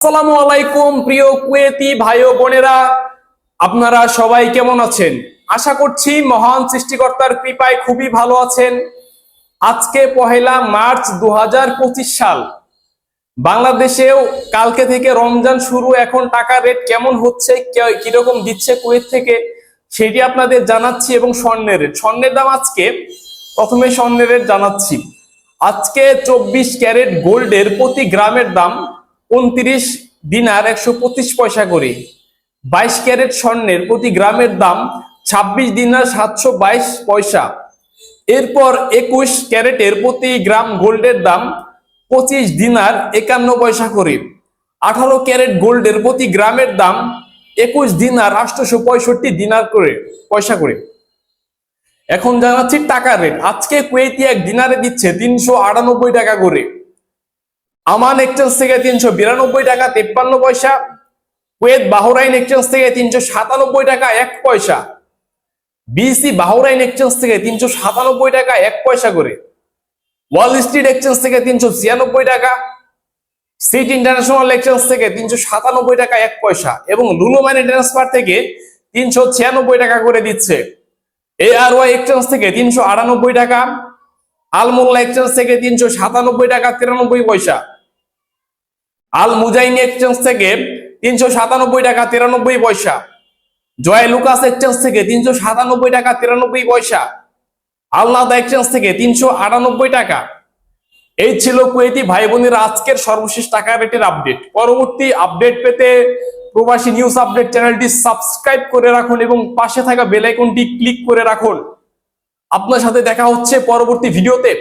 আসসালামু আলাইকুম প্রিয় কুয়েতি ভাই ও বোনেরা, আপনারা সবাই কেমন আছেন? আশা করছি মহান সৃষ্টিকর্তার কৃপায় খুবই ভালো আছেন। আজকে পহেলা মার্চ 2025 সাল। বাংলাদেশেও কালকে থেকে রমজান শুরু। এখন টাকার রেট কেমন হচ্ছে, কিরকম দিচ্ছে কুয়েত থেকে, সেটি আপনাদের জানাচ্ছি। এবং স্বর্ণের দাম আজকে, প্রথমে স্বর্ণের রেট জানাচ্ছি। আজকে 24 ক্যারেট গোল্ডের প্রতি গ্রামের দাম 29 দিনার 125 পয়সা করে। 22 ক্যারেট স্বর্ণের প্রতি গ্রামের দাম 26 দিনার 722 পয়সা। এরপর 21 ক্যারেটের প্রতি গ্রাম গোল্ডের দাম 25 দিনার 51 পয়সা করে। 18 ক্যারেট গোল্ডের প্রতি গ্রামের দাম 21 দিনার 865 দিনার করে পয়সা করে। এখন জানাচ্ছি টাকার রেট। আজকে কুয়েতি এক দিনারে দিচ্ছে 398 টাকা করে। আমান এক্সচেঞ্জ থেকে 392 টাকা 53 পয়সা। কুয়েত বাহরাইন এক্সচেঞ্জ থেকে 397 টাকা 1 পয়সা। বিসি বাহরাইন এক্সচেঞ্জ থেকে 397 টাকা 1 পয়সা করে। ওয়াল স্ট্রিট এক্সচেঞ্জ থেকে 396 টাকা। সিটি ইন্টারন্যাশনাল এক্সচেঞ্জ থেকে 397 টাকা 1 পয়সা এবং লুলু মানি ট্রান্সফার থেকে 396 টাকা করে দিচ্ছে। এআরওয়াই এক্সচেঞ্জ থেকে 398 টাকা। আলমোল্লা এক্সচেঞ্জ থেকে 397 টাকা 93 পয়সা। আল মুজাইনি এক্সচেঞ্জ থেকে 397 টাকা 93 পয়সা। জয় লুকাস এক্সচেঞ্জ থেকে 397 টাকা 93 পয়সা। আলনাদা এক্সচেঞ্জ থেকে 398 টাকা। এই ছিল কুয়েতি ভাই বোনের আজকের সর্বশেষ টাকা রেটের আপডেট। পরবর্তী আপডেট পেতে প্রবাসী নিউজ আপডেট চ্যানেলটি সাবস্ক্রাইব করে রাখুন এবং পাশে থাকা বেল আইকনটি ক্লিক করে রাখুন। আপনার সাথে দেখা হচ্ছে পরবর্তী ভিডিওতে।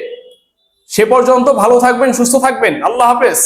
সে পর্যন্ত ভালো থাকবেন, সুস্থ থাকবেন। আল্লাহ হাফেজ।